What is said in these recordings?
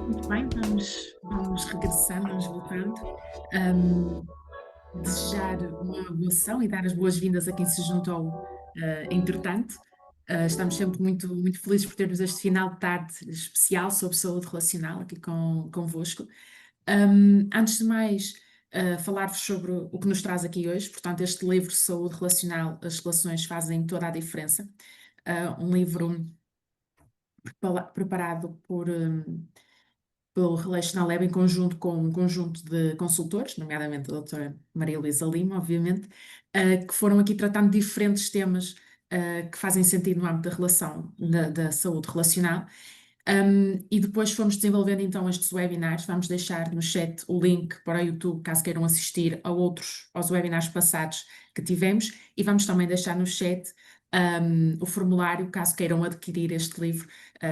Muito bem, vamos regressando, vamos voltando. Ahm, Desejar uma boa ação e dar as boas-vindas a quem se juntou, entretanto. Estamos sempre muito felizes por termos este final de tarde especial sobre saúde relacional aqui convosco. Antes de mais, falar-vos sobre o que nos traz aqui hoje. Portanto, este livro Saúde Relacional, as relações fazem toda a diferença. Um livro preparado pelo Relational Lab em conjunto com um conjunto de consultores, nomeadamente a doutora Maria Luísa Lima, obviamente, que foram aqui tratando diferentes temas que fazem sentido no âmbito da relação, da saúde relacional. E depois fomos desenvolvendo então estes webinars. Vamos deixar no chat o link para o YouTube, caso queiram assistir aos webinars passados que tivemos, e vamos também deixar no chat o formulário, caso queiram adquirir este livro.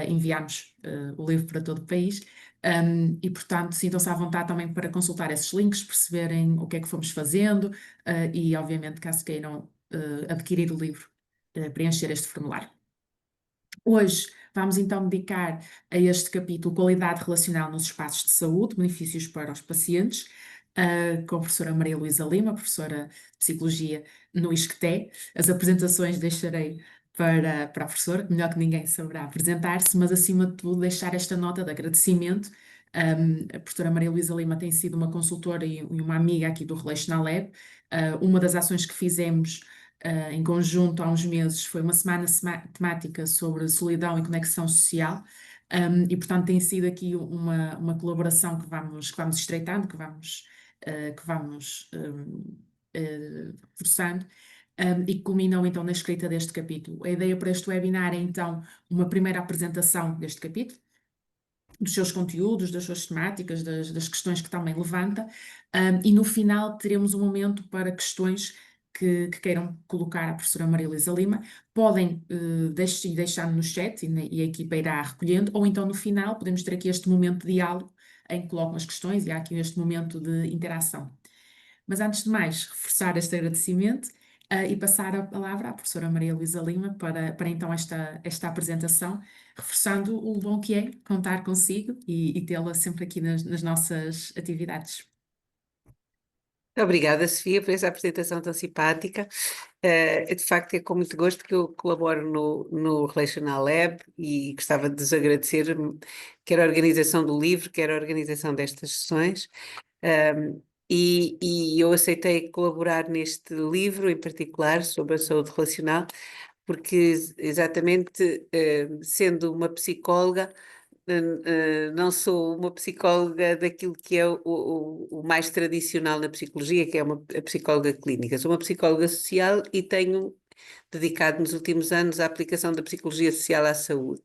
Enviamos o livro para todo o país. E, portanto, sintam-se à vontade também para consultar esses links, perceberem o que é que fomos fazendo, e, obviamente, caso queiram adquirir o livro, preencher este formulário. Hoje vamos então dedicar a este capítulo Qualidade Relacional nos Espaços de Saúde, benefícios para os pacientes, com a professora Maria Luísa Lima, professora de Psicologia no ISCTE. As apresentações deixarei para a professora, que melhor que ninguém saberá apresentar-se, mas acima de tudo deixar esta nota de agradecimento. A professora Maria Luísa Lima tem sido uma consultora e uma amiga aqui do Relational Lab. Uma das ações que fizemos em conjunto há uns meses foi uma semana temática sobre solidão e conexão social. E portanto tem sido aqui uma colaboração que vamos estreitando, que vamos reforçando. E que culminam então na escrita deste capítulo. A ideia para este webinar é então uma primeira apresentação deste capítulo, dos seus conteúdos, das suas temáticas, das questões que também levanta, e no final teremos um momento para questões que queiram colocar à professora Maria Luísa Lima. Podem deixar no chat e a equipa irá recolhendo, ou então no final podemos ter aqui este momento de diálogo em que colocam as questões e há aqui este momento de interação. Mas antes de mais, reforçar este agradecimento e passar a palavra à professora Maria Luísa Lima para então esta apresentação, reforçando o bom que é contar consigo e tê-la sempre aqui nas nossas atividades. Obrigada, Sofia, por essa apresentação tão simpática. De facto, é com muito gosto que eu colaboro no Relational Lab e gostava de vos agradecer quer a organização do livro, quer a organização destas sessões. E eu aceitei colaborar neste livro, em particular, sobre a saúde relacional, porque exatamente sendo uma psicóloga, não sou uma psicóloga daquilo que é o mais tradicional na psicologia, que é a psicóloga clínica. Sou uma psicóloga social e tenho dedicado nos últimos anos à aplicação da psicologia social à saúde.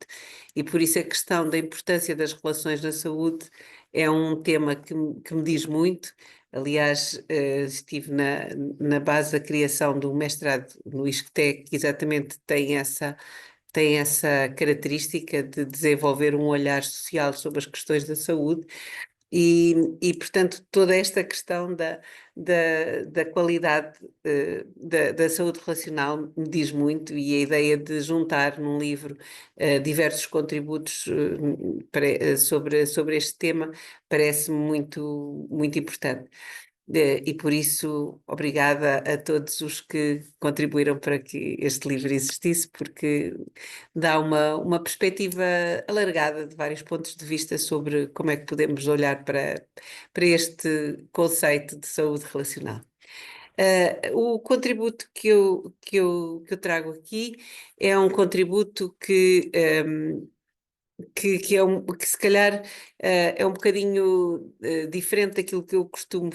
E por isso a questão da importância das relações na saúde é um tema que me diz muito. Aliás, estive na base da criação do mestrado no ISCTE, que exatamente tem essa característica de desenvolver um olhar social sobre as questões da saúde portanto, toda esta questão da qualidade da saúde relacional me diz muito, e a ideia de juntar num livro diversos contributos sobre este tema parece-me muito importante. E por isso, obrigada a todos os que contribuíram para que este livro existisse, porque dá uma perspectiva alargada de vários pontos de vista sobre como é que podemos olhar para este conceito de saúde relacional. O contributo que eu trago aqui é um contributo que se calhar é um bocadinho diferente daquilo que eu costumo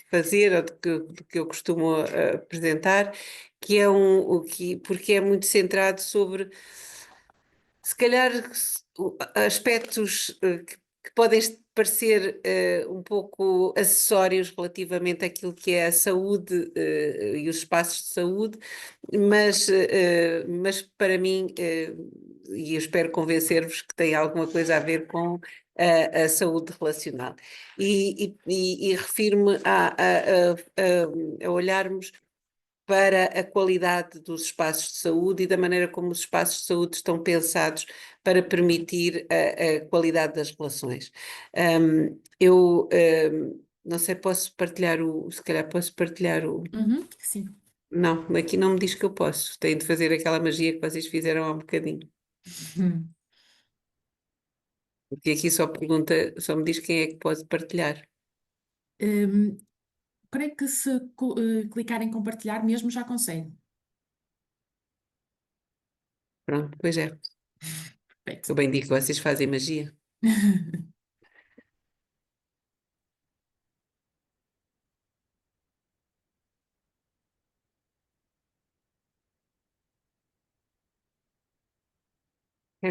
fazer ou do que eu costumo apresentar, que é porque é muito centrado sobre, se calhar, aspectos que podem parecer um pouco acessórios relativamente àquilo que é a saúde e os espaços de saúde, mas para mim, e eu espero convencer-vos que tem alguma coisa a ver com a saúde relacional. E refiro-me a olharmos para a qualidade dos espaços de saúde e da maneira como os espaços de saúde estão pensados para permitir a qualidade das relações. Eu não sei, posso partilhar se calhar posso partilhar o. Sim. Não, aqui não me diz que eu posso. Tenho de fazer aquela magia que vocês fizeram há um bocadinho. Porque aqui só pergunta, só me diz quem é que pode partilhar. Hum, Creio que se clicar em compartilhar mesmo já consegue. Pronto, pois é. Perfeito. Eu bem digo que vocês fazem magia.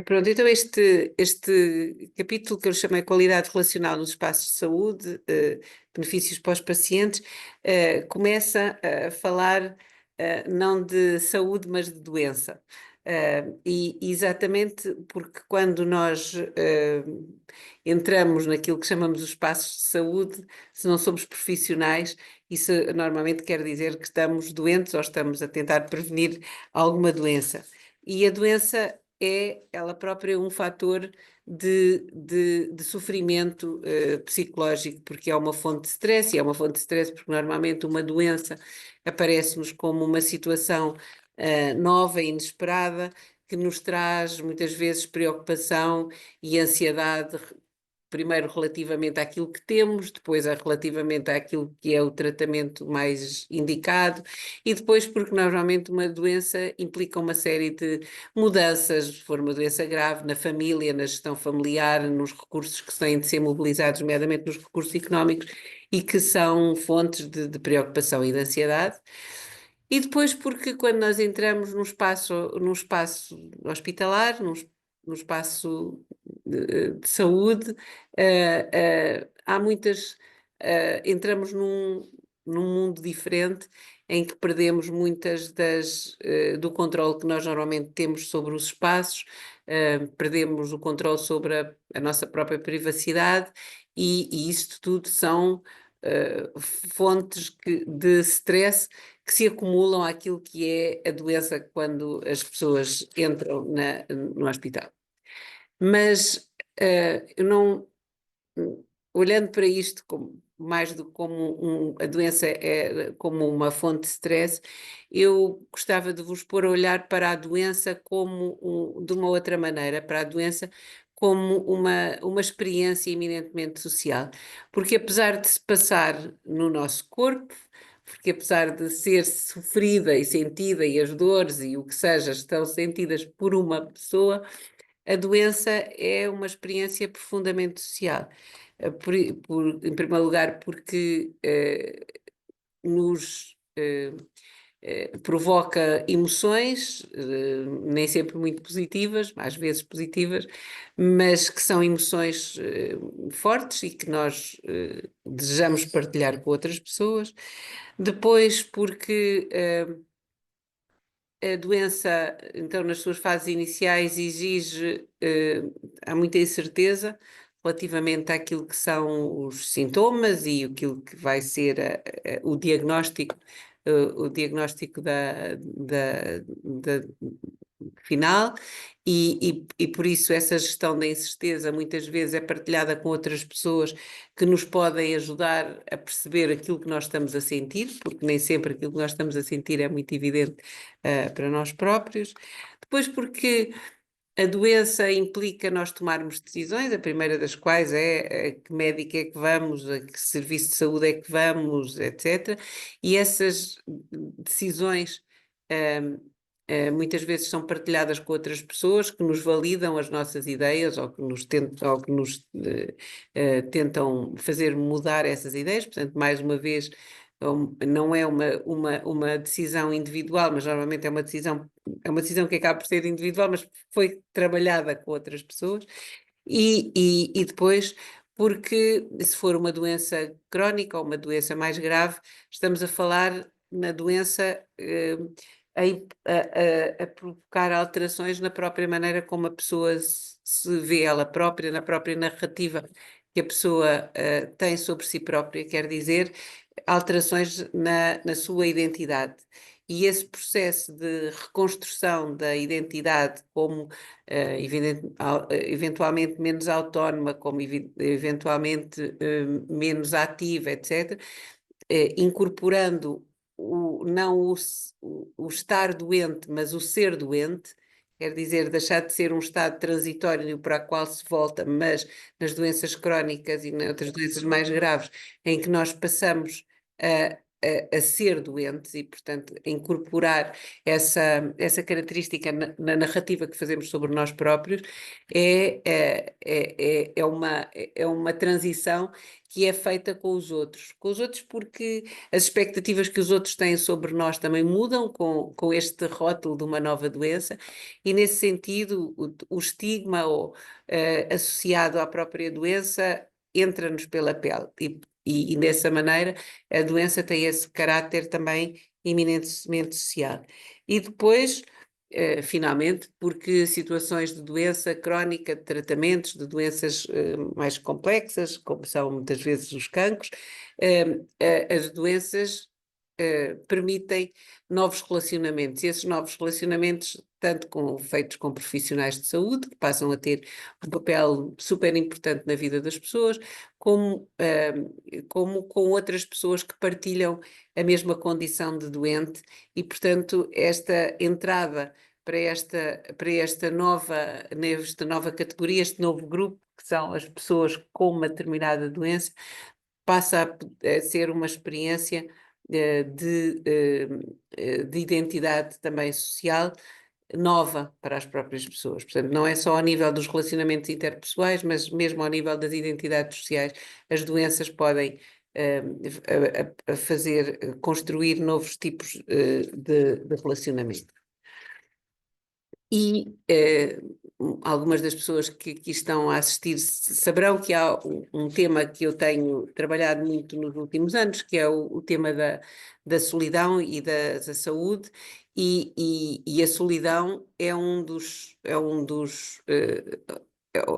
Pronto, então este capítulo que eu chamei Qualidade Relacional nos Espaços de Saúde, benefícios para os pacientes, começa a falar não de saúde, mas de doença. E exatamente porque quando nós entramos naquilo que chamamos os espaços de saúde, se não somos profissionais, isso normalmente quer dizer que estamos doentes ou estamos a tentar prevenir alguma doença. E a doença é ela própria um fator de sofrimento psicológico, porque é uma fonte de stress, e é uma fonte de stress porque normalmente uma doença aparece-nos como uma situação nova e inesperada, que nos traz muitas vezes preocupação e ansiedade, primeiro relativamente àquilo que temos, depois relativamente àquilo que é o tratamento mais indicado, e depois porque normalmente uma doença implica uma série de mudanças, se for uma doença grave, na família, na gestão familiar, nos recursos que têm de ser mobilizados, nomeadamente nos recursos económicos, e que são fontes de preocupação e de ansiedade. E depois porque quando nós entramos num espaço hospitalar, num espaço de saúde, há muitas, entramos num mundo diferente em que perdemos muitas do controle que nós normalmente temos sobre os espaços, perdemos o controle sobre a nossa própria privacidade e isto tudo são fontes de stress que se acumulam àquilo que é a doença quando as pessoas entram no hospital. Mas eu não, olhando para isto mais do que como a doença é como uma fonte de stress, eu gostava de vos pôr a olhar para a doença de uma outra maneira, para a doença como uma experiência eminentemente social. Porque apesar de se passar no nosso corpo, porque apesar de ser sofrida e sentida e as dores e o que seja estão sentidas por uma pessoa, a doença é uma experiência profundamente social. Em primeiro lugar, porque nos provoca emoções, nem sempre muito positivas, às vezes positivas, mas que são emoções fortes e que nós desejamos partilhar com outras pessoas. Depois, porque a doença, então, nas suas fases iniciais, exige, há muita incerteza relativamente àquilo que são os sintomas e aquilo que vai ser o diagnóstico da final, e por isso essa gestão da incerteza muitas vezes é partilhada com outras pessoas que nos podem ajudar a perceber aquilo que nós estamos a sentir, porque nem sempre aquilo que nós estamos a sentir é muito evidente para nós próprios. Depois porque a doença implica nós tomarmos decisões, a primeira das quais é a que médico é que vamos, a que serviço de saúde é que vamos, etc. E essas decisões muitas vezes são partilhadas com outras pessoas que nos validam as nossas ideias ou que nos tentam fazer mudar essas ideias. Portanto, mais uma vez, não é uma decisão individual, mas normalmente é uma decisão que acaba por ser individual, mas foi trabalhada com outras pessoas. E depois, porque se for uma doença crónica ou uma doença mais grave, estamos a falar na doença a provocar alterações na própria maneira como a pessoa se vê ela própria, na própria narrativa que a pessoa tem sobre si própria, quer dizer, alterações na sua identidade. e esse processo de reconstrução da identidade como eventualmente menos autónoma, como eventualmente menos ativa, etc., incorporando não o estar doente, mas o ser doente, quer dizer, deixar de ser um estado transitório para o qual se volta, mas nas doenças crónicas e nas outras doenças mais graves, em que nós passamos a ser doentes e, portanto, incorporar essa característica na narrativa que fazemos sobre nós próprios, é uma transição que é feita com os outros. Com os outros porque as expectativas que os outros têm sobre nós também mudam com este rótulo de uma nova doença e, nesse sentido, o estigma associado à própria doença entra-nos pela pele e dessa maneira a doença tem esse caráter também eminentemente social. E depois, finalmente, porque situações de doença crónica, de tratamentos de doenças mais complexas, como são muitas vezes os cancros, as doenças permitem novos relacionamentos, e esses novos relacionamentos, tanto feitos com profissionais de saúde, que passam a ter um papel super importante na vida das pessoas, como com outras pessoas que partilham a mesma condição de doente, e, portanto, esta entrada para esta nova categoria, este novo grupo, que são as pessoas com uma determinada doença, passa a ser uma experiência de identidade também social nova para as próprias pessoas. Portanto, não é só ao nível dos relacionamentos interpessoais, mas mesmo ao nível das identidades sociais, as doenças podem construir novos tipos de relacionamento. E algumas das pessoas que aqui estão a assistir saberão que há um tema que eu tenho trabalhado muito nos últimos anos, que é o tema da solidão e da saúde, e a solidão é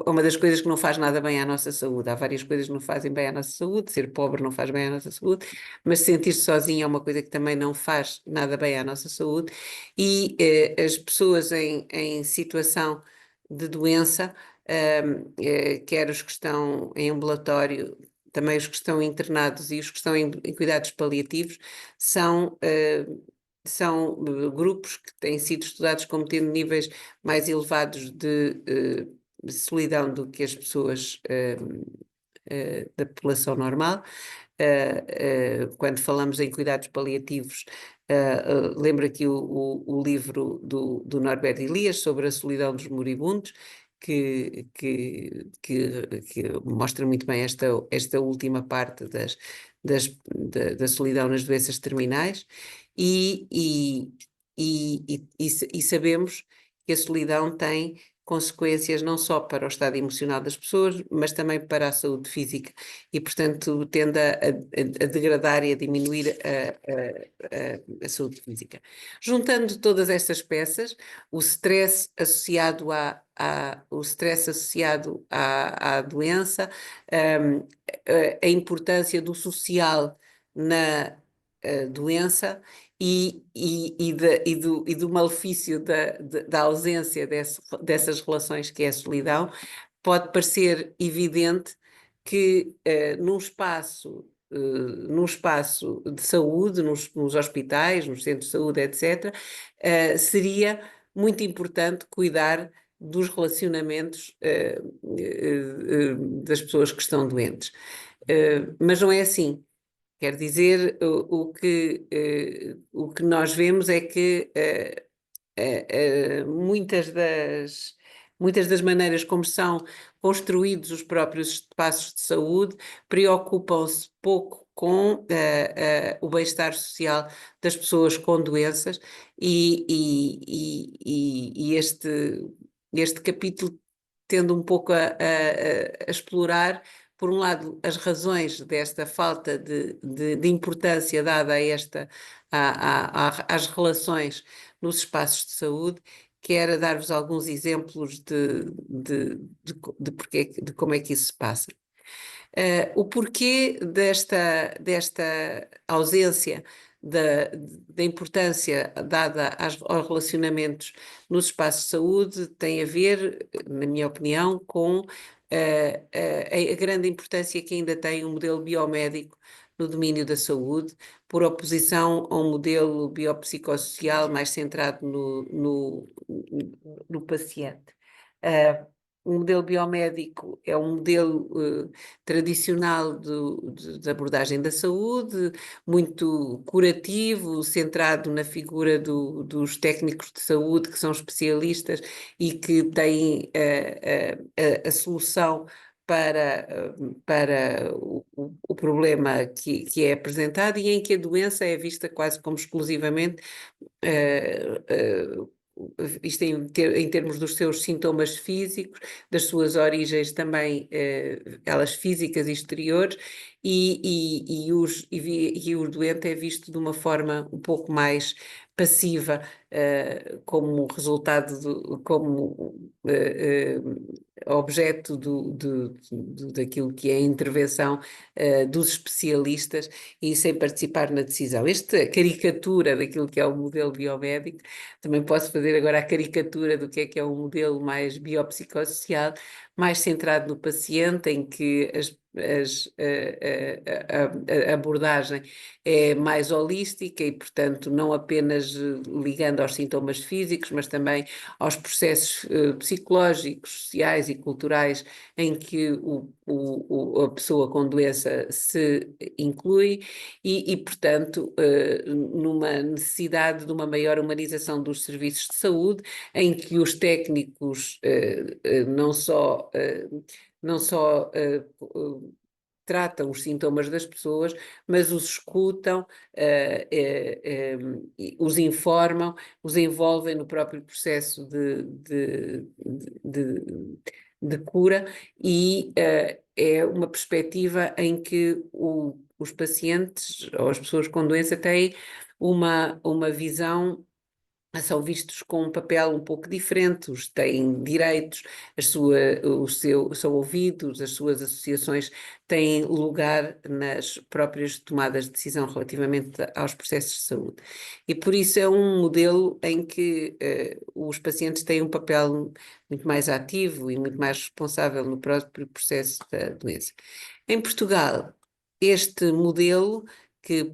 uma das coisas que não faz nada bem à nossa saúde. Há várias coisas que não fazem bem à nossa saúde, ser pobre não faz bem à nossa saúde, mas sentir-se sozinho é uma coisa que também não faz nada bem à nossa saúde, e as pessoas em situação de doença, quer os que estão em ambulatório, também os que estão internados e os que estão em cuidados paliativos, são grupos que têm sido estudados como tendo níveis mais elevados de solidão do que as pessoas da população normal. Quando falamos em cuidados paliativos, lembro aqui o livro do Norbert Elias sobre a solidão dos moribundos, que mostra muito bem esta última parte da solidão nas doenças terminais, e sabemos que a solidão tem consequências não só para o estado emocional das pessoas, mas também para a saúde física, e, portanto, tende a degradar e a diminuir a saúde física. Juntando todas estas peças, o stress associado à doença, a importância do social na doença e do malefício da ausência dessas relações, que é a solidão, pode parecer evidente que num espaço de saúde, nos hospitais, nos centros de saúde, etc., seria muito importante cuidar dos relacionamentos das pessoas que estão doentes. Mas não é assim. Quer dizer, o que nós vemos é que muitas das maneiras como são construídos os próprios espaços de saúde preocupam-se pouco com o bem-estar social das pessoas com doenças, e este capítulo tende um pouco a explorar, por um lado, as razões desta falta de importância dada às relações nos espaços de saúde, quero dar-vos alguns exemplos de como é que isso se passa. O porquê desta ausência da importância dada aos relacionamentos nos espaços de saúde tem a ver, na minha opinião, com a grande importância que ainda tem o modelo biomédico no domínio da saúde, por oposição a um modelo biopsicossocial mais centrado no paciente. O modelo biomédico é um modelo tradicional de abordagem da saúde, muito curativo, centrado na figura dos técnicos de saúde, que são especialistas e que têm a solução para o problema que é apresentado e em que a doença é vista quase como exclusivamente isto em termos dos seus sintomas físicos, das suas origens também, elas físicas e exteriores, e o doente é visto de uma forma um pouco mais passiva, como resultado, como objeto daquilo que é a intervenção dos especialistas e sem participar na decisão. Esta caricatura daquilo que é o modelo biomédico, também posso fazer agora a caricatura do que é um modelo mais biopsicossocial, mais centrado no paciente, em que a abordagem é mais holística e, portanto, não apenas ligando aos sintomas físicos, mas também aos processos psicológicos, sociais e culturais em que a pessoa com doença se inclui e portanto, numa necessidade de uma maior humanização dos serviços de saúde, em que os técnicos não só tratam os sintomas das pessoas, mas os escutam, os informam, os envolvem no próprio processo de cura e é uma perspectiva em que os pacientes ou as pessoas com doença têm uma visão, são vistos com um papel um pouco diferente, têm direitos, são ouvidos, as suas associações têm lugar nas próprias tomadas de decisão relativamente aos processos de saúde. E por isso é um modelo em que os pacientes têm um papel muito mais ativo e muito mais responsável no próprio processo da doença. Em Portugal, este modelo que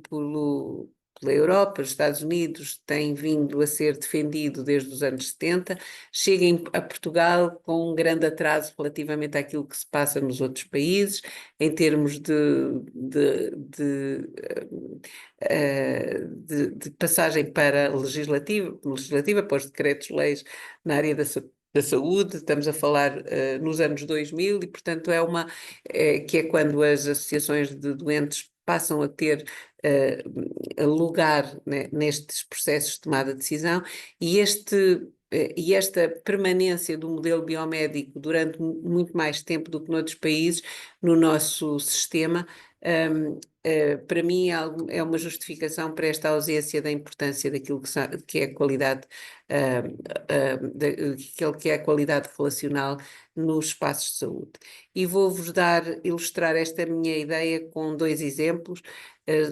pela Europa, os Estados Unidos, tem vindo a ser defendido desde os anos 70, chega a Portugal com um grande atraso relativamente àquilo que se passa nos outros países, em termos de passagem para legislativa, para os decretos-leis na área da saúde. Estamos a falar nos anos 2000 e, portanto, que é quando as associações de doentes passam a ter lugar, né, nestes processos de tomada de decisão e esta permanência do modelo biomédico durante muito mais tempo do que noutros países no nosso sistema, para mim é uma justificação para esta ausência da importância daquilo que é a qualidade, daquilo que é a qualidade relacional nos espaços de saúde. E vou-vos ilustrar esta minha ideia com 2 exemplos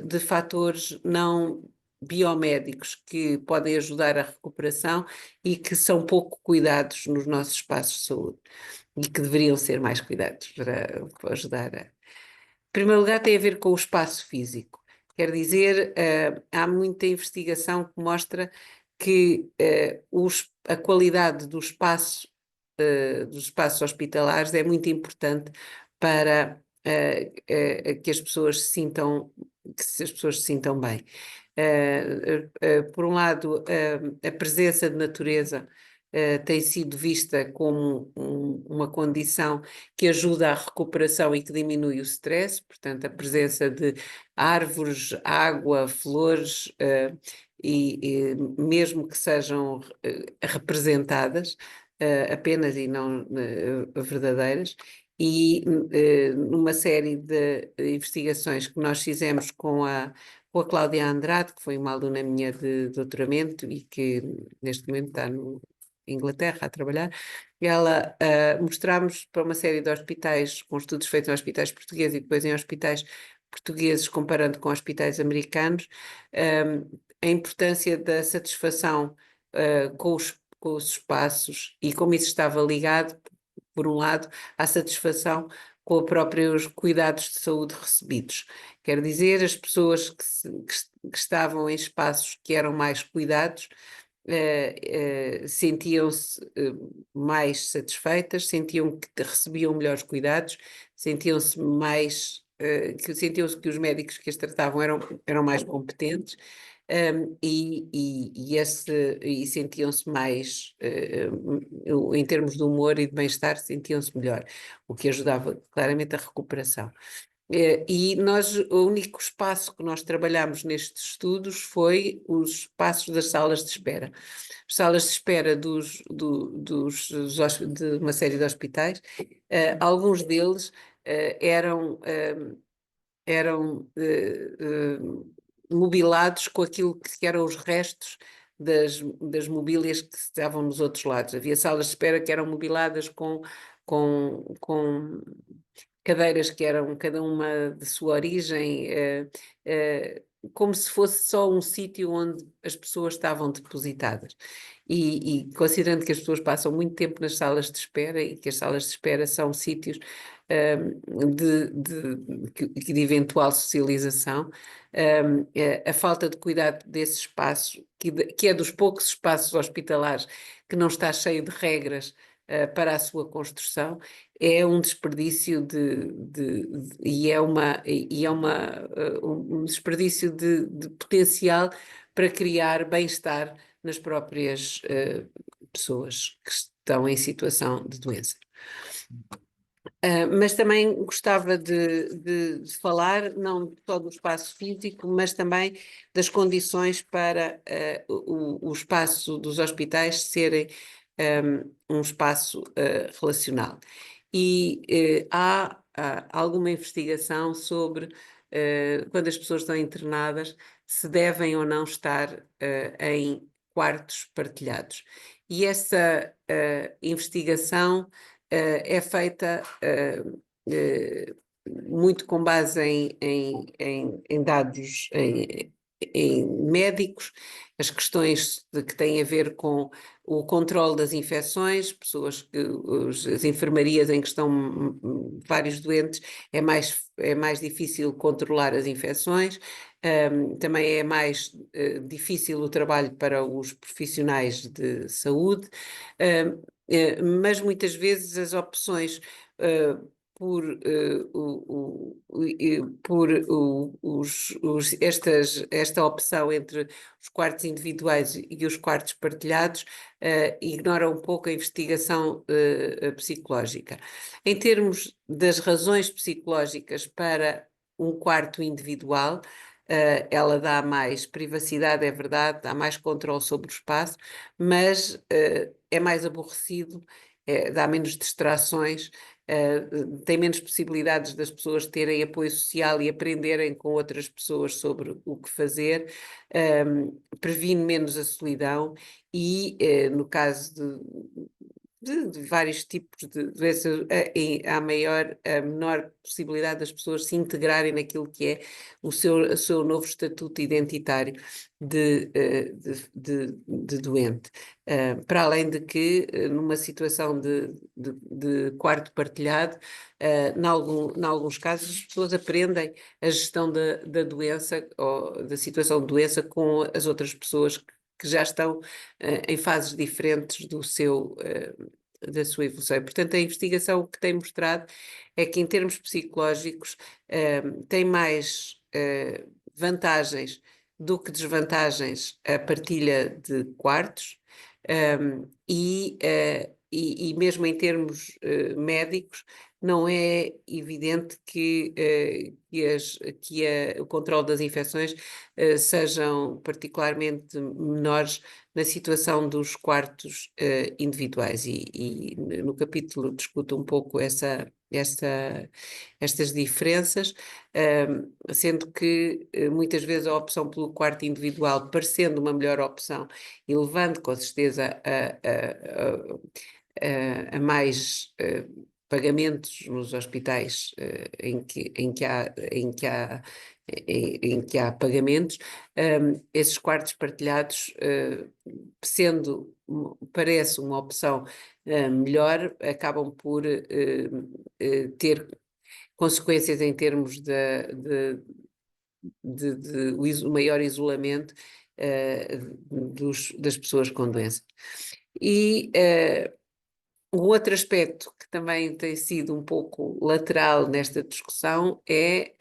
de fatores não biomédicos que podem ajudar à recuperação e que são pouco cuidados nos nossos espaços de saúde e que deveriam ser mais cuidados para ajudar Em primeiro lugar, tem a ver com o espaço físico. Quer dizer, há muita investigação que mostra que a qualidade dos espaços hospitalares é muito importante para que as pessoas se sintam bem. Por um lado, a presença de natureza tem sido vista como uma condição que ajuda à recuperação e que diminui o stress, portanto, a presença de árvores, água, flores, e mesmo que sejam representadas apenas e não verdadeiras. E numa série de investigações que nós fizemos com a Cláudia Andrade, que foi uma aluna minha de doutoramento e que neste momento está no Inglaterra a trabalhar, mostramos para uma série de hospitais, com estudos feitos em hospitais portugueses e depois em hospitais portugueses comparando com hospitais americanos, a importância da satisfação com os espaços e como isso estava ligado, por um lado, à satisfação com os próprios cuidados de saúde recebidos. Quer dizer, as pessoas que estavam em espaços que eram mais cuidados sentiam-se mais satisfeitas, sentiam que recebiam melhores cuidados, sentiam-se mais, sentiam-se que os médicos que as tratavam eram mais competentes. E sentiam-se mais, em termos de humor e de bem-estar, sentiam-se melhor, o que ajudava claramente a recuperação. E nós, o único espaço que nós trabalhamos nestes estudos foi os espaços das salas de espera. As salas de espera de uma série de hospitais, alguns deles eram mobilados com aquilo que eram os restos das mobílias que estavam nos outros lados. Havia salas de espera que eram mobiladas com cadeiras que eram cada uma de sua origem, como se fosse só um sítio onde as pessoas estavam depositadas. E considerando que as pessoas passam muito tempo nas salas de espera e que as salas de espera são sítios de eventual socialização, a falta de cuidado desse espaço, que é dos poucos espaços hospitalares que não está cheio de regras para a sua construção, é um desperdício um desperdício de potencial para criar bem-estar nas próprias pessoas que estão em situação de doença. Mas também gostava de falar não só do espaço físico, mas também das condições para o espaço dos hospitais serem um espaço relacional. E há alguma investigação sobre quando as pessoas estão internadas, se devem ou não estar em quartos partilhados. E essa investigação é feita muito com base em dados em médicos, as questões que têm a ver com o controle das infecções, as enfermarias em que estão vários doentes, é mais difícil controlar as infecções, também é mais difícil o trabalho para os profissionais de saúde, mas muitas vezes as opções por, esta opção entre os quartos individuais e os quartos partilhados ignora um pouco a investigação psicológica. Em termos das razões psicológicas para um quarto individual, ela dá mais privacidade, é verdade, dá mais controle sobre o espaço, mas é mais aborrecido, dá menos distrações, tem menos possibilidades das pessoas terem apoio social e aprenderem com outras pessoas sobre o que fazer, previne menos a solidão e, no caso de vários tipos de doenças, há menor possibilidade das pessoas se integrarem naquilo que é o seu novo estatuto identitário de doente. Para além de que, numa situação de quarto partilhado, em alguns casos, as pessoas aprendem a gestão da doença ou da situação de doença com as outras pessoas que já estão em fases diferentes da sua evolução. E, portanto, a investigação que tem mostrado é que, em termos psicológicos, tem mais vantagens do que desvantagens a partilha de quartos, e mesmo em termos médicos, não é evidente que o controle das infecções sejam particularmente menores na situação dos quartos individuais. E no capítulo discuto um pouco estas diferenças, sendo que muitas vezes a opção pelo quarto individual parecendo uma melhor opção e levando com certeza a mais pagamentos nos hospitais em que há pagamentos, esses quartos partilhados, parece uma opção melhor, acabam por ter consequências em termos de maior isolamento das pessoas com doença. E um outro aspecto que também tem sido um pouco lateral nesta discussão é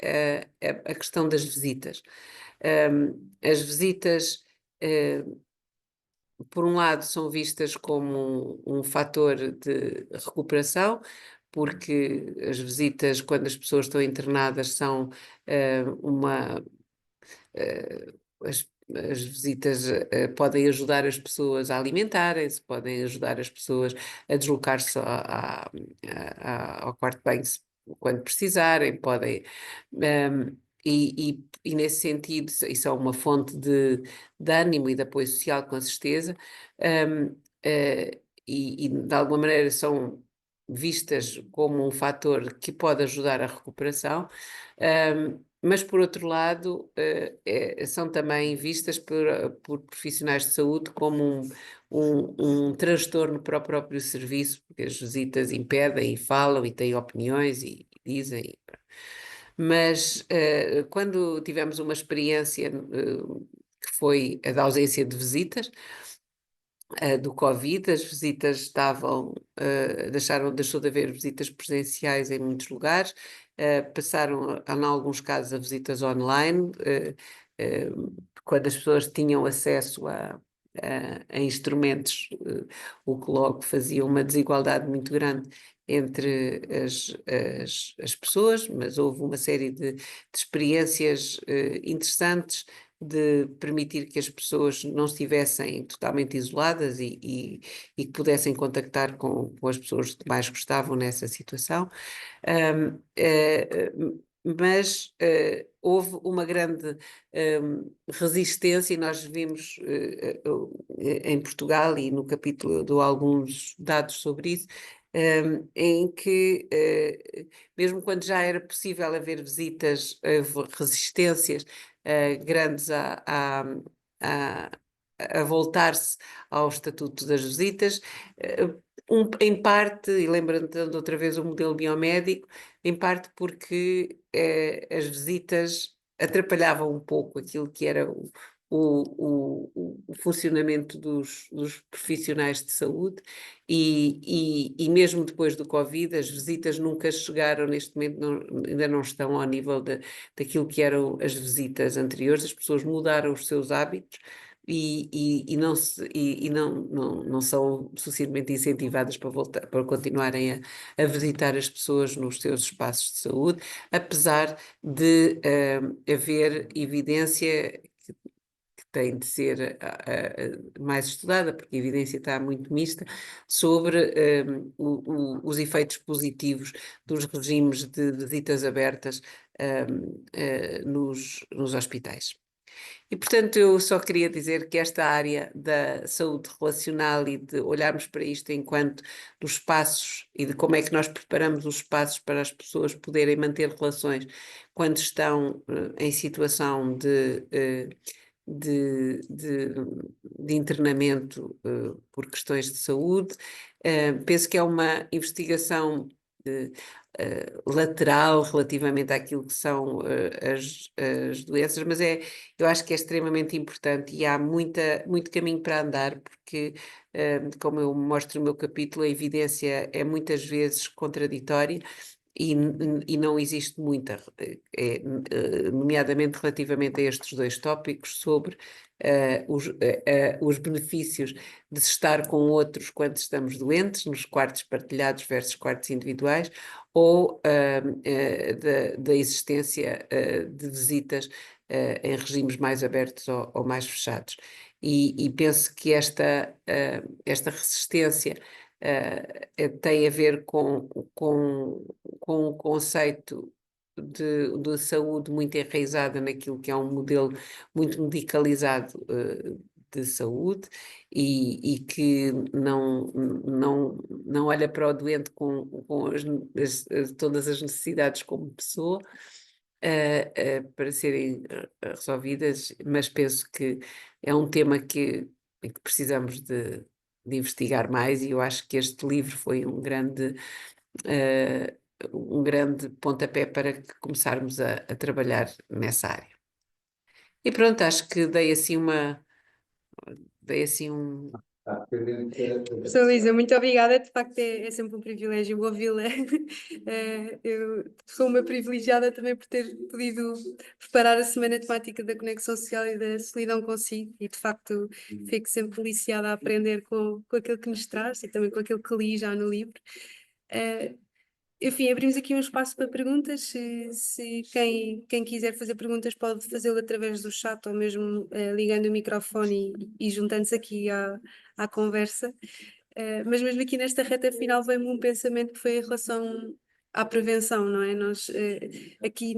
a questão das visitas. As visitas, por um lado, são vistas como um fator de recuperação, porque as visitas, quando as pessoas estão internadas, são uma. As visitas podem ajudar as pessoas a alimentarem-se, podem ajudar as pessoas a deslocar-se ao quarto de banho quando precisarem, podem. E nesse sentido, isso é uma fonte de ânimo e de apoio social, com certeza, e de alguma maneira são vistas como um fator que pode ajudar a recuperação. Mas, por outro lado, são também vistas por profissionais de saúde como um transtorno para o próprio serviço, porque as visitas impedem e falam e têm opiniões e dizem. Mas quando tivemos uma experiência que foi a da ausência de visitas, do Covid, as visitas deixou de haver visitas presenciais em muitos lugares, passaram, em alguns casos, a visitas online, quando as pessoas tinham acesso a instrumentos, o que logo fazia uma desigualdade muito grande entre as pessoas, mas houve uma série de experiências interessantes de permitir que as pessoas não estivessem totalmente isoladas e que pudessem contactar com as pessoas que mais gostavam nessa situação. Mas houve uma grande resistência, e nós vimos em Portugal, e no capítulo dou alguns dados sobre isso, em que, mesmo quando já era possível haver visitas, houve resistências grandes a voltar-se ao estatuto das visitas, em parte, e lembrando outra vez o modelo biomédico, em parte porque as visitas atrapalhavam um pouco aquilo que era o funcionamento dos profissionais de saúde, e mesmo depois do Covid, as visitas nunca chegaram, neste momento ainda não estão ao nível daquilo que eram as visitas anteriores. As pessoas mudaram os seus hábitos e não são suficientemente incentivadas para continuarem a visitar as pessoas nos seus espaços de saúde, apesar de haver evidência que tem de ser mais estudada, porque a evidência está muito mista, sobre os efeitos positivos dos regimes de visitas abertas nos hospitais. E, portanto, eu só queria dizer que esta área da saúde relacional e de olharmos para isto enquanto dos espaços e de como é que nós preparamos os espaços para as pessoas poderem manter relações quando estão em situação de internamento por questões de saúde. Penso que é uma investigação lateral relativamente àquilo que são as doenças, mas eu acho que é extremamente importante e há muito caminho para andar, porque, como eu mostro no meu capítulo, a evidência é muitas vezes contraditória. E não existe muita, nomeadamente relativamente a estes dois tópicos, sobre os benefícios de estar com outros quando estamos doentes, nos quartos partilhados versus quartos individuais, ou da existência de visitas em regimes mais abertos ou mais fechados. E penso que esta resistência tem a ver com o conceito de saúde muito enraizada naquilo que é um modelo muito medicalizado de saúde e que não olha para o doente com todas as necessidades como pessoa, para serem resolvidas, mas penso que é um tema em que precisamos de investigar mais, e eu acho que este livro foi um grande pontapé para que começarmos a trabalhar nessa área. E pronto, acho que dei assim um. Professora Luísa, muito obrigada. De facto, é sempre um privilégio ouvi-la. Eu sou uma privilegiada também por ter podido preparar a semana temática da conexão social e da solidão consigo, e de facto fico sempre deliciada a aprender com aquilo que nos traz e também com aquilo que li já no livro. Enfim, abrimos aqui um espaço para perguntas. Se quem quiser fazer perguntas pode fazê-lo através do chat ou mesmo ligando o microfone e juntando-se aqui à conversa. Mas mesmo aqui nesta reta final veio-me um pensamento que foi em relação à prevenção, não é? Nós aqui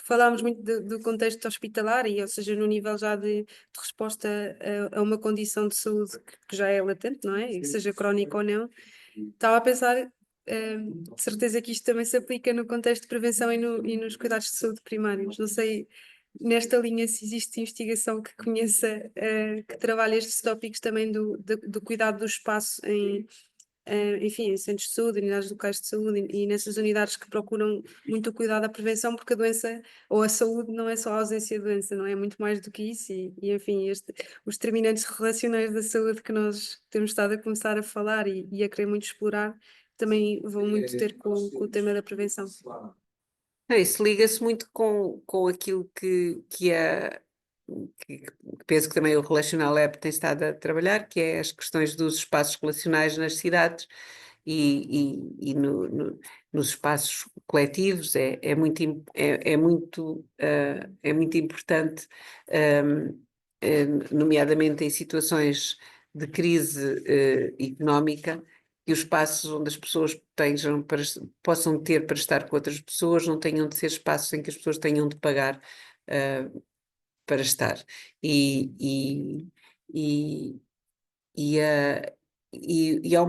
falámos muito do contexto hospitalar, ou seja, no nível já de resposta a uma condição de saúde que já é latente, não é? E que seja crónica ou não. Estava a pensar, de certeza que isto também se aplica no contexto de prevenção e nos cuidados de saúde primários. Não sei, nesta linha, se existe investigação que conheça, que trabalhe estes tópicos também do cuidado do espaço enfim, em centros de saúde, unidades locais de saúde e nessas unidades que procuram muito o cuidado da prevenção, porque a doença ou a saúde não é só a ausência de doença, não é muito mais do que isso enfim, os determinantes relacionais da saúde que nós temos estado a começar a falar e a querer muito explorar também vão muito ter com o tema da prevenção. Isso liga-se muito com aquilo que penso que também o Relational Lab tem estado a trabalhar, que é as questões dos espaços relacionais nas cidades e nos espaços coletivos. É muito importante, nomeadamente em situações de crise económica, que os espaços onde as pessoas possam ter para estar com outras pessoas não tenham de ser espaços em que as pessoas tenham de pagar para estar. E, e, eh, há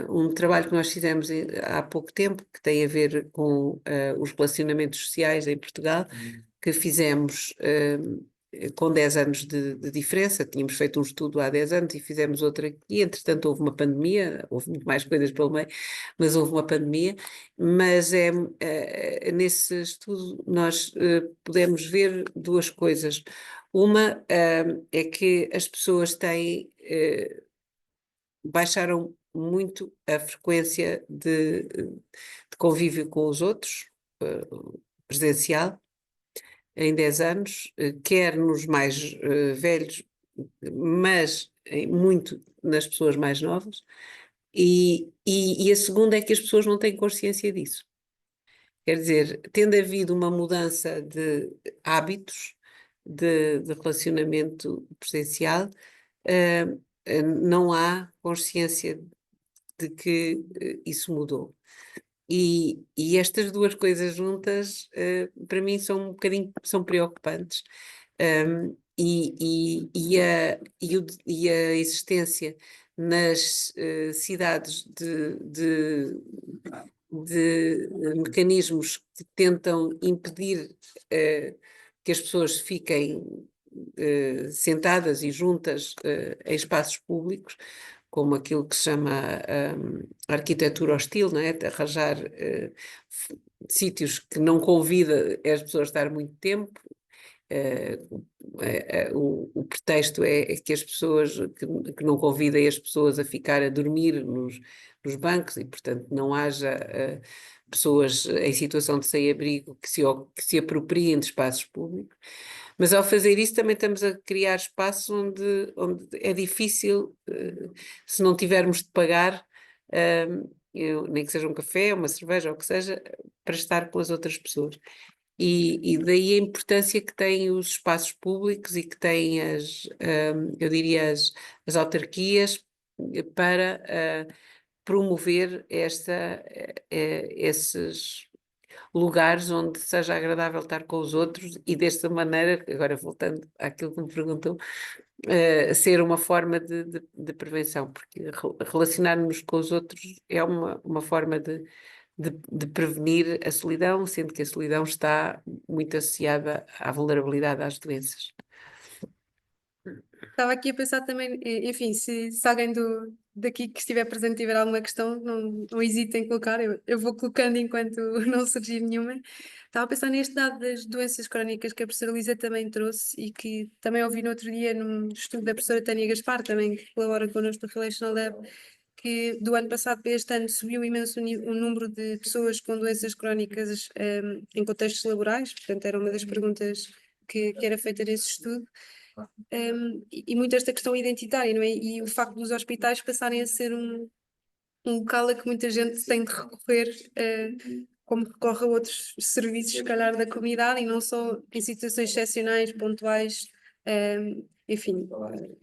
um trabalho que nós fizemos há pouco tempo que tem a ver com os relacionamentos sociais em Portugal, que fizemos com 10 anos de diferença. Tínhamos feito um estudo há 10 anos e fizemos outro aqui. Entretanto, houve uma pandemia, houve muito mais coisas pelo meio, mas houve uma pandemia. Mas nesse estudo nós pudemos ver duas coisas. Uma é que as pessoas baixaram muito a frequência de convívio com os outros, presencial, em 10 anos, quer nos mais velhos, mas muito nas pessoas mais novas. E a segunda é que as pessoas não têm consciência disso. Quer dizer, tendo havido uma mudança de hábitos de relacionamento presencial, não há consciência de que isso mudou. E estas duas coisas juntas, para mim, são preocupantes. E a existência nas cidades de mecanismos que tentam impedir que as pessoas fiquem sentadas e juntas em espaços públicos, como aquilo que se chama arquitetura hostil, não é? De arranjar sítios que não convida as pessoas a estar muito tempo. O pretexto é que as pessoas que não convidem as pessoas a ficar a dormir nos bancos, e portanto não haja pessoas em situação de sem-abrigo que se apropriem de espaços públicos. Mas ao fazer isso também estamos a criar espaços onde é difícil, se não tivermos de pagar, nem que seja um café, uma cerveja, ou o que seja, para estar com as outras pessoas. E daí a importância que têm os espaços públicos e que têm eu diria, as autarquias promover lugares onde seja agradável estar com os outros e desta maneira, agora voltando àquilo que me perguntou, ser uma forma de prevenção, porque relacionar-nos com os outros é uma forma de prevenir a solidão, sendo que a solidão está muito associada à vulnerabilidade às doenças. Estava aqui a pensar também, enfim, se alguém daqui que estiver presente tiver alguma questão, não hesitem em colocar, eu vou colocando enquanto não surgir nenhuma. Estava a pensar neste dado das doenças crónicas que a professora Lisa também trouxe e que também ouvi no outro dia num estudo da professora Tânia Gaspar, também que colabora connosco no Relational Lab, que do ano passado para este ano subiu imenso o número de pessoas com doenças crónicas em contextos laborais, portanto era uma das perguntas que era feita nesse estudo. E muito esta questão identitária, não é? E o facto dos hospitais passarem a ser um local a que muita gente tem de recorrer, como recorre a outros serviços, se calhar, da comunidade, e não só em situações excepcionais, pontuais, enfim,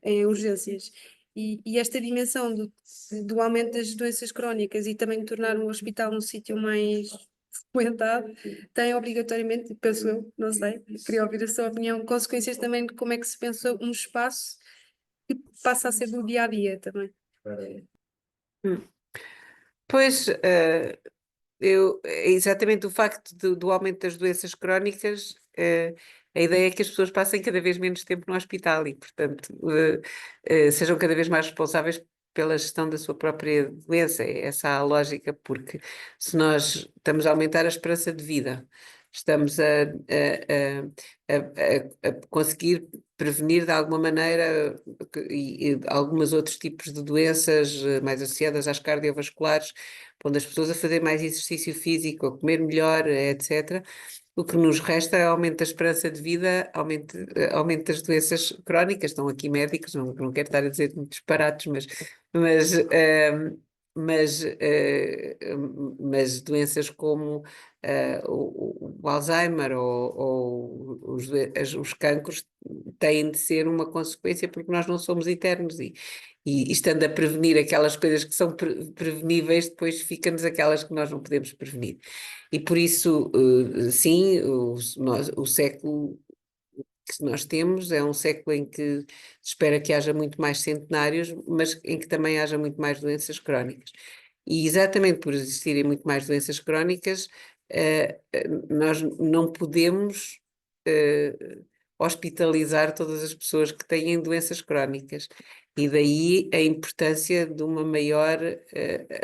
em urgências. E esta dimensão do aumento das doenças crónicas e também de tornar um hospital um sítio mais frequentado, tem obrigatoriamente, penso eu, não sei, queria ouvir a sua opinião, consequências também de como é que se pensa um espaço que passa a ser do dia a dia também. Hum. Pois, é exatamente o facto do aumento das doenças crónicas, a ideia é que as pessoas passem cada vez menos tempo no hospital e, portanto, sejam cada vez mais responsáveis pela gestão da sua própria doença. É essa a lógica, porque se nós estamos a aumentar a esperança de vida, estamos a conseguir prevenir de alguma maneira e alguns outros tipos de doenças mais associadas às cardiovasculares, pondo as pessoas a fazer mais exercício físico, a comer melhor, etc. O que nos resta é aumento da esperança de vida, aumento das doenças crónicas. Estão aqui médicos, não quero estar a dizer muitos disparates, mas, mas, mas doenças como o Alzheimer ou os cancros têm de ser uma consequência porque nós não somos eternos e estando a prevenir aquelas coisas que são preveníveis, depois fica-nos aquelas que nós não podemos prevenir. E por isso, sim, o século que nós temos é um século em que se espera que haja muito mais centenários, mas em que também haja muito mais doenças crónicas. E exatamente por existirem muito mais doenças crónicas, nós não podemos hospitalizar todas as pessoas que têm doenças crónicas. E daí a importância de uma maior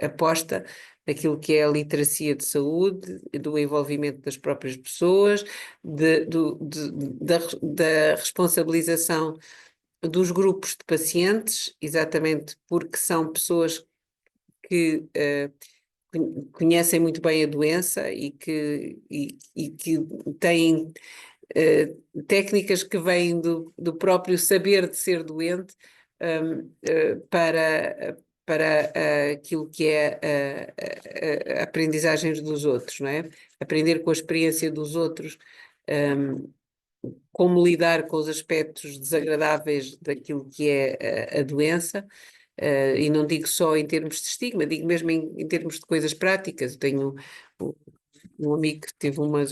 aposta naquilo que é a literacia de saúde, do envolvimento das próprias pessoas, da responsabilização dos grupos de pacientes, exatamente porque são pessoas que conhecem muito bem a doença e que têm técnicas que vêm do próprio saber de ser doente para aquilo que é a aprendizagem dos outros, não é? Aprender com a experiência dos outros, como lidar com os aspectos desagradáveis daquilo que é a doença. E não digo só em termos de estigma, digo mesmo em termos de coisas práticas. Eu tenho um amigo que teve uma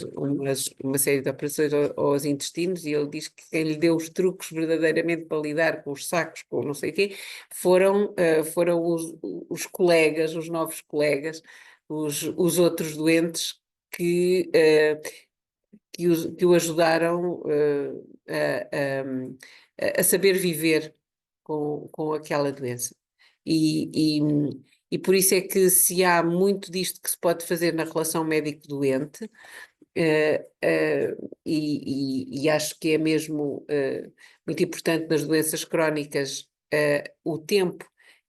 série de operações aos intestinos e ele diz que quem lhe deu os truques verdadeiramente para lidar com os sacos, com não sei o quê, foram os colegas, os novos colegas, os outros doentes que o ajudaram a saber viver com aquela doença. E por isso é que se há muito disto que se pode fazer na relação médico-doente, e acho que é mesmo muito importante nas doenças crónicas o tempo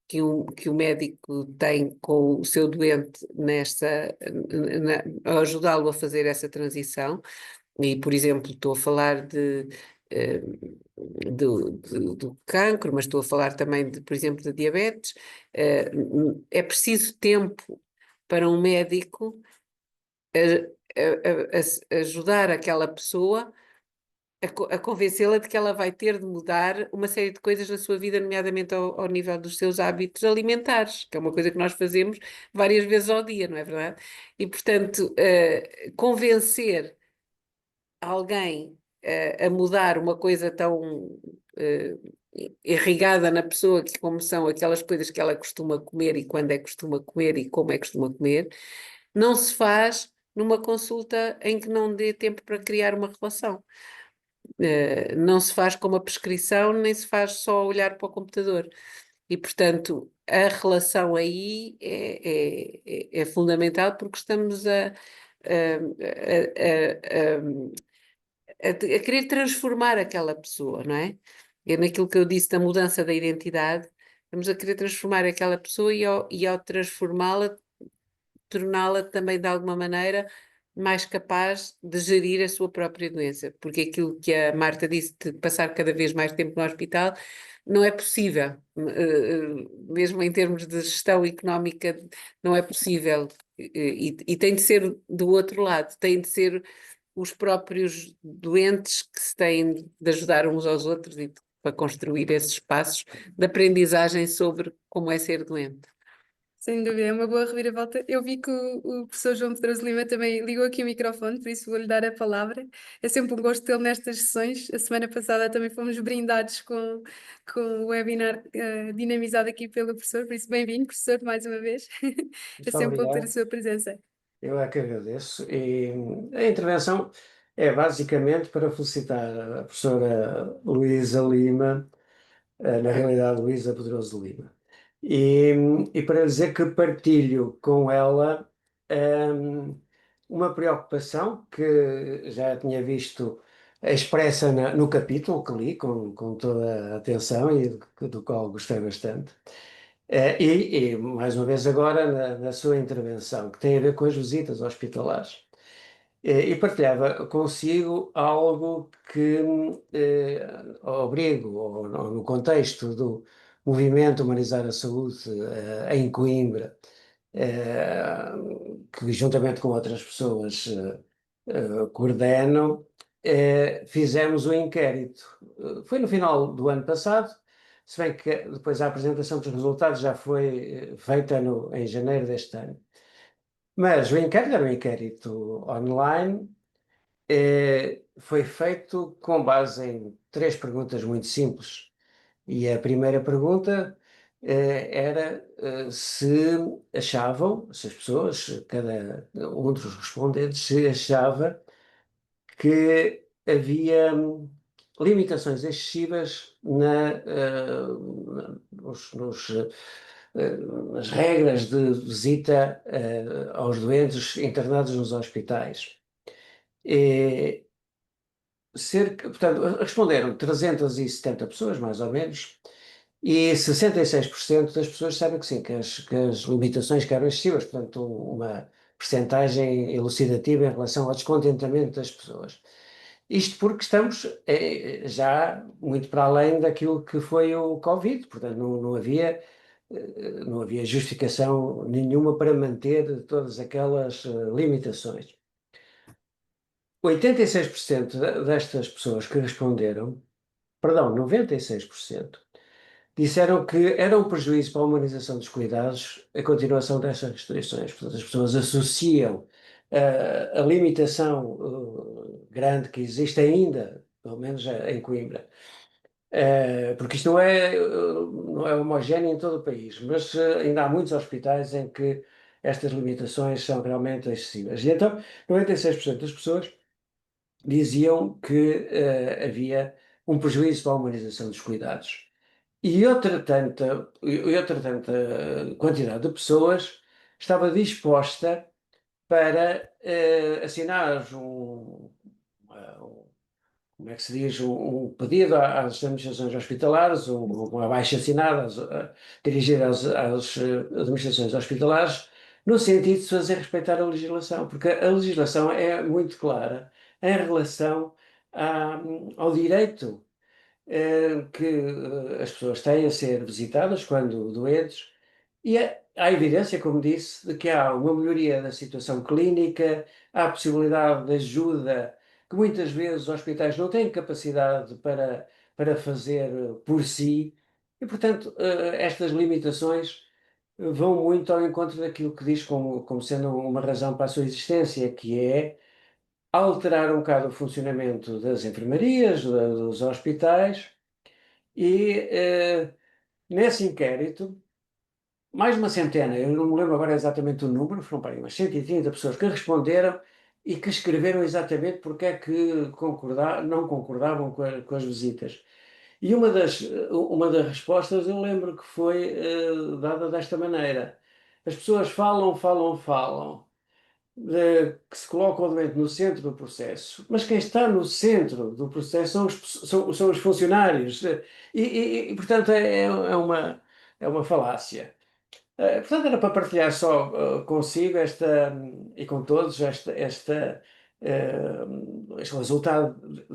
que o médico tem com o seu doente a ajudá-lo a fazer essa transição. E, por exemplo, estou a falar do cancro, mas estou a falar também, por exemplo, de diabetes. É preciso tempo para um médico ajudar aquela pessoa a convencê-la de que ela vai ter de mudar uma série de coisas na sua vida, nomeadamente ao nível dos seus hábitos alimentares, que é uma coisa que nós fazemos várias vezes ao dia, não é verdade? E, portanto, convencer alguém a mudar uma coisa tão irrigada na pessoa, que como são aquelas coisas que ela costuma comer e quando é que costuma comer e como é que costuma comer, não se faz numa consulta em que não dê tempo para criar uma relação. Não se faz com uma prescrição, nem se faz só olhar para o computador. E, portanto, a relação aí é fundamental porque estamos a querer transformar aquela pessoa, não é? É naquilo que eu disse da mudança da identidade, estamos a querer transformar aquela pessoa e ao transformá-la, torná-la também de alguma maneira mais capaz de gerir a sua própria doença, porque aquilo que a Marta disse de passar cada vez mais tempo no hospital não é possível, mesmo em termos de gestão económica, não é possível, e tem de ser do outro lado, tem de ser os próprios doentes que se têm de ajudar uns aos outros e para construir esses espaços de aprendizagem sobre como é ser doente. Sem dúvida, é uma boa reviravolta. Eu vi que o professor João Pedroso Lima também ligou aqui o microfone, por isso vou-lhe dar a palavra. É sempre um gosto tê-lo nestas sessões. A semana passada também fomos brindados com o webinar dinamizado aqui pelo professor, por isso bem-vindo, professor, mais uma vez. É Muito sempre bom ter a obrigado, sua presença. eu é que agradeço. E a intervenção é basicamente para felicitar a professora Luísa Lima, na realidade Luísa Pedroso Lima, e, e para dizer que partilho com ela uma preocupação que já tinha visto expressa no capítulo que li com toda a atenção e do qual gostei bastante. Mais uma vez agora na sua intervenção, que tem a ver com as visitas hospitalares. E partilhava consigo algo que, ao abrigo, ou no contexto do movimento Humanizar a Saúde, em Coimbra, que juntamente com outras pessoas coordeno, fizemos um inquérito. Foi no final do ano passado, se bem que depois a apresentação dos resultados já foi feita em janeiro deste ano. Mas o inquérito era um inquérito online, foi feito com base em 3 perguntas muito simples. E a primeira pergunta era se achavam, se as pessoas, cada um dos respondentes, se achava que havia limitações excessivas nas regras de visita aos doentes internados nos hospitais. Portanto, responderam 370 pessoas, mais ou menos, e 66% das pessoas sabem que sim, que as limitações que eram excessivas, portanto, uma percentagem elucidativa em relação ao descontentamento das pessoas. Isto porque estamos já muito para além daquilo que foi o Covid, portanto, não havia justificação nenhuma para manter todas aquelas limitações. 86% destas pessoas que responderam, perdão, 96%, disseram que era um prejuízo para a humanização dos cuidados a continuação destas restrições. Portanto, as pessoas associam a limitação grande que existe ainda, pelo menos em Coimbra, porque isto não é homogéneo em todo o país, mas ainda há muitos hospitais em que estas limitações são realmente excessivas. E então, 96% das pessoas diziam que havia um prejuízo para a humanização dos cuidados. E outra tanta quantidade de pessoas estava disposta para assinar como é que se diz, um pedido às administrações hospitalares, uma baixa-assinada dirigida às administrações hospitalares, no sentido de se fazer respeitar a legislação, porque a legislação é muito clara em relação ao direito que as pessoas têm a ser visitadas quando doentes, e há evidência, como disse, de que há uma melhoria da situação clínica, há a possibilidade de ajuda que muitas vezes os hospitais não têm capacidade para fazer por si, e, portanto, estas limitações vão muito ao encontro daquilo que diz como sendo uma razão para a sua existência, que é alterar um bocado o funcionamento das enfermarias, dos hospitais, e nesse inquérito, mais de uma centena, eu não me lembro agora exatamente o número, foram para aí umas 130 pessoas que responderam e que escreveram exatamente porque é que não concordavam com as visitas. E uma das respostas eu lembro que foi dada desta maneira. As pessoas falam, que se coloca o doente no centro do processo, mas quem está no centro do processo são os funcionários. Portanto, é uma falácia. Portanto, era para partilhar só consigo e com todos este resultado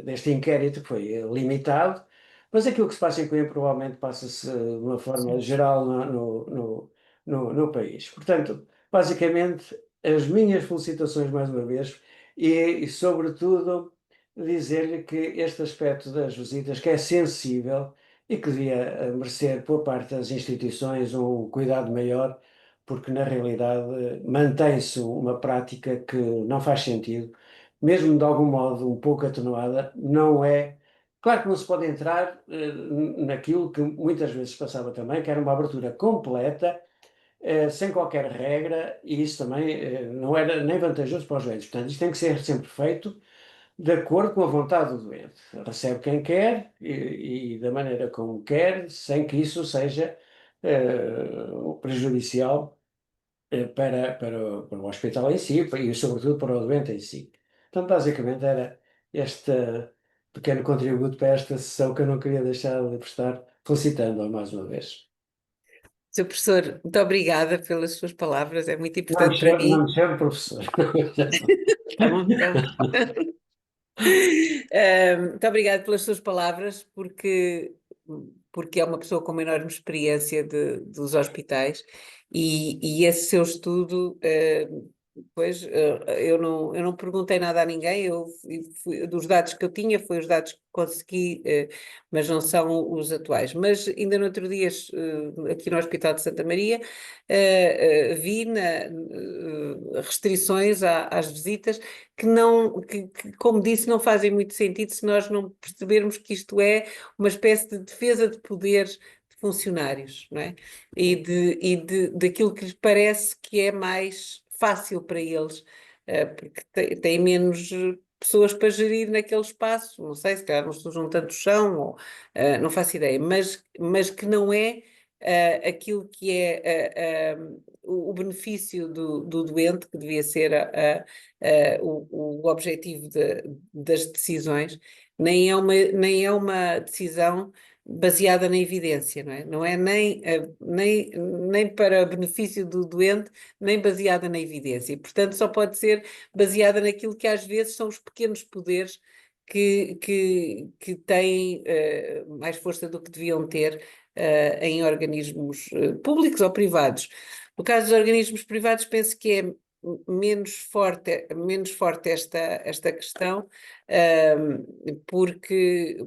deste inquérito, que foi limitado, mas aquilo que se passa em Coimbra provavelmente passa-se de uma forma geral no país. Portanto, basicamente, as minhas felicitações mais uma vez sobretudo, dizer-lhe que este aspecto das visitas, que é sensível, e que devia merecer por parte das instituições um cuidado maior, porque na realidade mantém-se uma prática que não faz sentido, mesmo de algum modo um pouco atenuada, não é. Claro que não se pode entrar naquilo que muitas vezes passava também, que era uma abertura completa, sem qualquer regra, e isso também não era nem vantajoso para os doentes. Portanto, isto tem que ser sempre feito de acordo com a vontade do doente. Recebe quem quer e da maneira como quer, sem que isso seja prejudicial para o hospital em si e, sobretudo, para o doente em si. Portanto, basicamente era este pequeno contributo para esta sessão que eu não queria deixar de prestar, felicitando-a mais uma vez. Sr. Professor, muito obrigada pelas suas palavras, é muito Não importante para não mim. me chame professor. Tá bom, tá bom. Muito obrigada pelas suas palavras, porque é uma pessoa com uma enorme experiência dos hospitais e esse seu estudo, pois, eu não perguntei nada a ninguém, dos dados que eu tinha, foi os dados que consegui, mas não são os atuais. Mas ainda no outro dia, aqui no Hospital de Santa Maria, vi restrições às visitas que, como disse, não fazem muito sentido se nós não percebermos que isto é uma espécie de defesa de poderes de funcionários, não é? Daquilo que lhes parece que é mais fácil para eles, porque têm menos pessoas para gerir naquele espaço, não sei, se calhar não sujam tanto o chão, ou, não faço ideia, mas que não é aquilo que é o benefício do doente, que devia ser o objetivo das decisões, nem é uma decisão baseada na evidência, não é? Não é nem para benefício do doente, nem baseada na evidência. E, portanto, só pode ser baseada naquilo que às vezes são os pequenos poderes que têm mais força do que deviam ter em organismos públicos ou privados. No caso dos organismos privados, penso que é menos forte esta questão, porque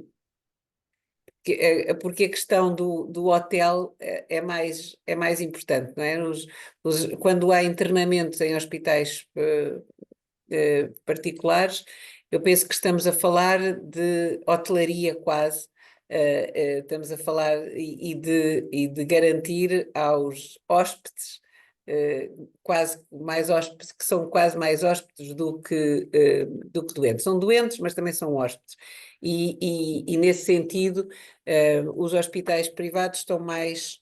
porque a questão do hotel é mais importante, não é? Quando há internamentos em hospitais particulares, eu penso que estamos a falar de hotelaria quase, estamos a falar e de garantir aos hóspedes, quase mais hóspedes, que são quase mais hóspedes do que doentes. São doentes, mas também são hóspedes. E nesse sentido, os hospitais privados estão mais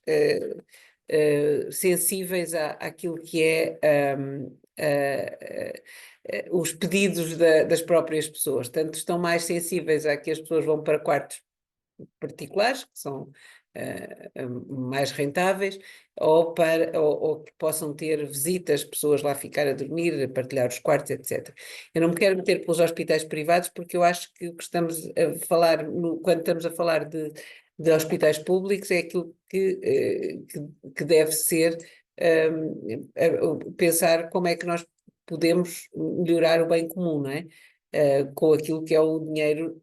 sensíveis àquilo que é os pedidos das próprias pessoas. Tanto estão mais sensíveis a que as pessoas vão para quartos particulares, que são mais rentáveis, ou que possam ter visitas, pessoas lá ficar a dormir, a partilhar os quartos, etc. Eu não me quero meter pelos hospitais privados, porque eu acho que o que estamos a falar, quando estamos a falar de hospitais públicos, é aquilo que deve ser pensar como é que nós podemos melhorar o bem comum, não é? com aquilo que é o dinheiro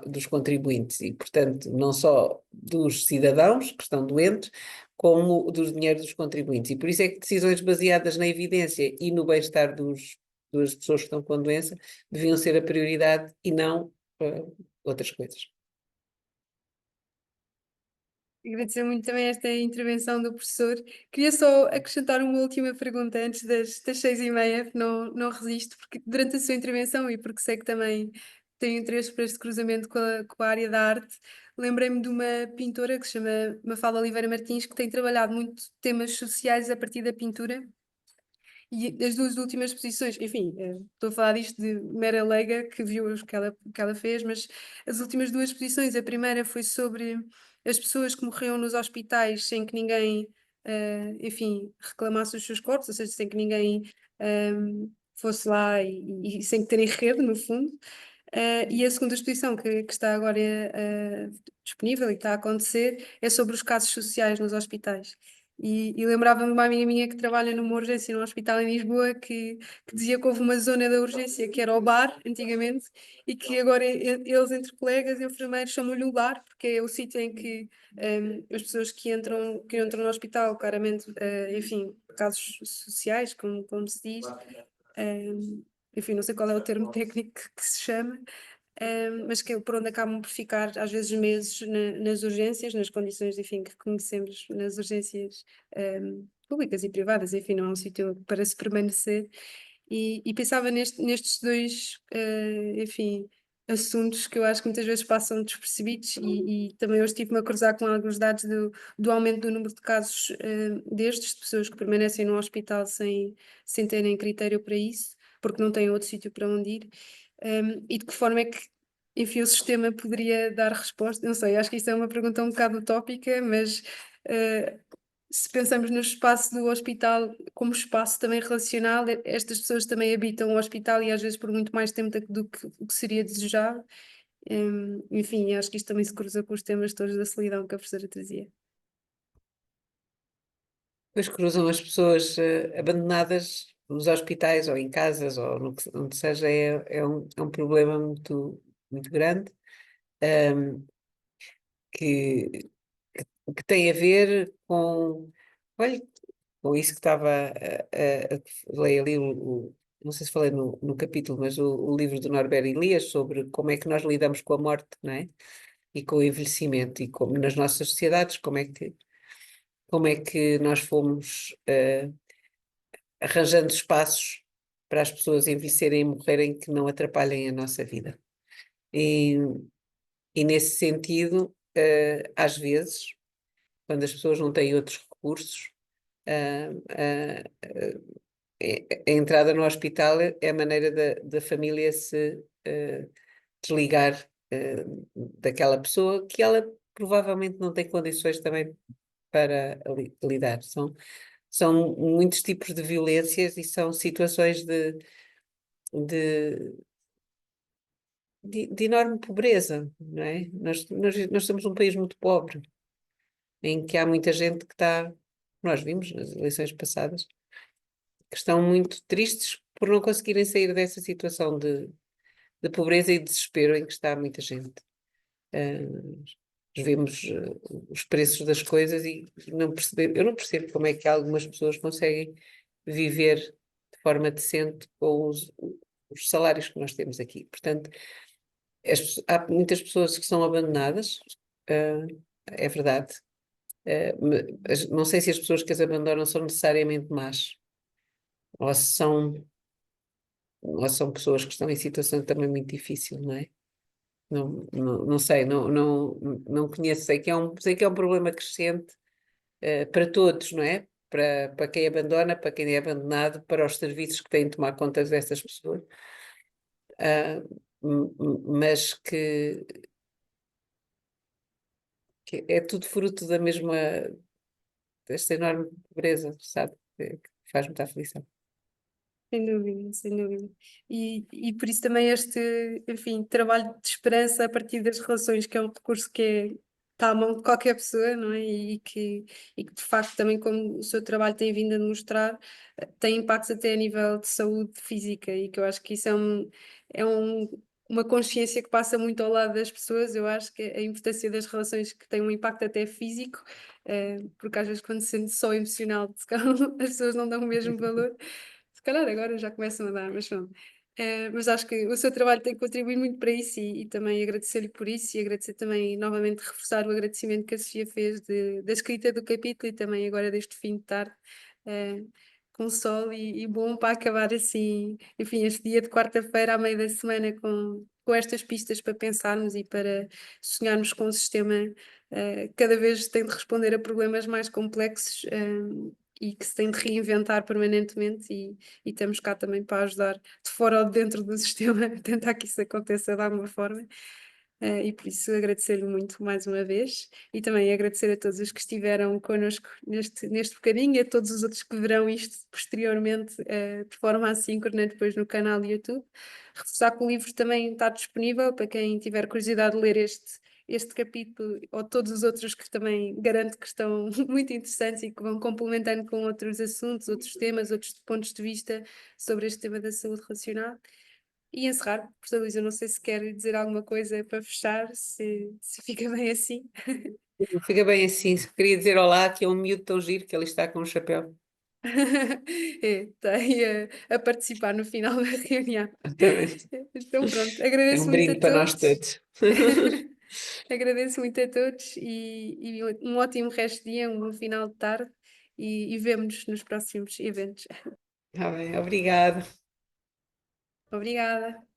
dos contribuintes e, portanto, não só dos cidadãos que estão doentes, como dos dinheiros dos contribuintes. E por isso é que decisões baseadas na evidência e no bem-estar das pessoas que estão com doença deviam ser a prioridade e não outras coisas. Agradecer muito também esta intervenção do professor. Queria só acrescentar uma última pergunta antes das 6h30, que não resisto, porque durante a sua intervenção e porque sei que também tenho interesse por este cruzamento com a área da arte, lembrei-me de uma pintora que se chama Mafalda Oliveira Martins, que tem trabalhado muito temas sociais a partir da pintura. E as duas últimas exposições, enfim, estou a falar disto de mera leiga que viu os que ela fez, mas as últimas duas exposições, a primeira foi sobre as pessoas que morriam nos hospitais sem que ninguém, enfim, reclamasse os seus corpos, ou seja, sem que ninguém fosse lá e sem que terem rede, no fundo. E a segunda exposição que está agora disponível e que está a acontecer é sobre os casos sociais nos hospitais. E lembrava-me de uma amiga minha que trabalha numa urgência num hospital em Lisboa que dizia que houve uma zona da urgência que era o bar, antigamente, e que agora eles, entre colegas, enfermeiros, chamam-lhe o bar, porque é o sítio em que as pessoas que entram no hospital, claramente, enfim, casos sociais, como se diz, enfim, não sei qual é o termo técnico que se chama, mas que é por onde acabam por ficar às vezes meses nas urgências, nas condições, enfim, que conhecemos nas urgências públicas e privadas, enfim, não é um sítio para se permanecer. E pensava nestes dois, enfim, assuntos que eu acho que muitas vezes passam despercebidos e também hoje estive-me a cruzar com alguns dados do aumento do número de casos destes, de pessoas que permanecem no hospital sem terem critério para isso, porque não têm outro sítio para onde ir. E de que forma é que, enfim, o sistema poderia dar resposta? Não sei, acho que isto é uma pergunta um bocado utópica, mas se pensamos no espaço do hospital como espaço também relacional, estas pessoas também habitam o hospital e às vezes por muito mais tempo do que o que seria desejável. Enfim, acho que isto também se cruza com os temas todos da solidão que a professora trazia. Depois cruzam as pessoas abandonadas nos hospitais ou em casas ou onde seja, é um problema muito, muito grande, que, que tem a ver olha, com isso que estava falei ali, não sei se falei no capítulo, mas o livro do Norbert Elias sobre como é que nós lidamos com a morte, não é? E com o envelhecimento, e como nas nossas sociedades, como é que nós fomos arranjando espaços para as pessoas envelhecerem e morrerem que não atrapalhem a nossa vida. E nesse sentido, às vezes, quando as pessoas não têm outros recursos, a entrada no hospital é a maneira da família se desligar daquela pessoa que ela provavelmente não tem condições também para lidar. São muitos tipos de violências e são situações de enorme pobreza, não é? Nós somos um país muito pobre, em que há muita gente que nós vimos nas eleições passadas, que estão muito tristes por não conseguirem sair dessa situação de pobreza e desespero em que está muita gente. Vemos os preços das coisas e eu não percebo como é que algumas pessoas conseguem viver de forma decente com os salários que nós temos aqui. Portanto, há muitas pessoas que são abandonadas, é verdade. Não sei se as pessoas que as abandonam são necessariamente más, ou se são pessoas que estão em situação também muito difícil, não é? Não sei, não conheço, sei que é um problema crescente para todos, não é? Para quem abandona, para quem é abandonado, para os serviços que têm de tomar conta dessas pessoas, mas que é tudo fruto desta enorme pobreza, sabe? Que faz muita aflição. Sem dúvida, sem dúvida. E por isso também este, enfim, trabalho de esperança a partir das relações, que é um recurso que à mão de qualquer pessoa, não é? E que de facto também, como o seu trabalho tem vindo a demonstrar, tem impactos até a nível de saúde física, e que eu acho que isso uma consciência que passa muito ao lado das pessoas. Eu acho que a importância das relações que têm um impacto até físico, porque às vezes quando se sente só emocional, se calhar as pessoas não dão o mesmo valor. Se calhar agora já começam a dar, mas pronto. Mas acho que o seu trabalho tem contribuído muito para isso, e também agradecer-lhe por isso, e agradecer também, novamente, reforçar o agradecimento que a Sofia fez da escrita do capítulo, e também agora deste fim de tarde, eh, com sol e bom para acabar assim, enfim, este dia de quarta-feira, à meio da semana, com estas pistas para pensarmos e para sonharmos com um sistema cada vez tem de responder a problemas mais complexos, e que se tem de reinventar permanentemente, e estamos cá também para ajudar de fora ou de dentro do sistema a tentar que isso aconteça de alguma forma. E por isso agradecer-lhe muito mais uma vez, e também agradecer a todos os que estiveram connosco neste bocadinho, e a todos os outros que verão isto posteriormente de forma assíncrona depois no canal do YouTube. Reforçar que o livro também está disponível para quem tiver curiosidade de ler este capítulo, ou todos os outros, que também garanto que estão muito interessantes e que vão complementando com outros assuntos, outros temas, outros pontos de vista sobre este tema da saúde relacional. E encerrar, professor Luís, eu não sei se quer dizer alguma coisa para fechar, se fica bem assim. Fica bem assim. Queria dizer olá, que é um miúdo tão giro que ele está com um chapéu. Está aí a participar no final da reunião. Exatamente. Então pronto, É agradeço um muito a brinde para nós todos. todos. Agradeço muito a todos, e um ótimo resto de dia, um bom final de tarde, e vemo-nos nos próximos eventos. Tá bem, obrigada. Obrigada.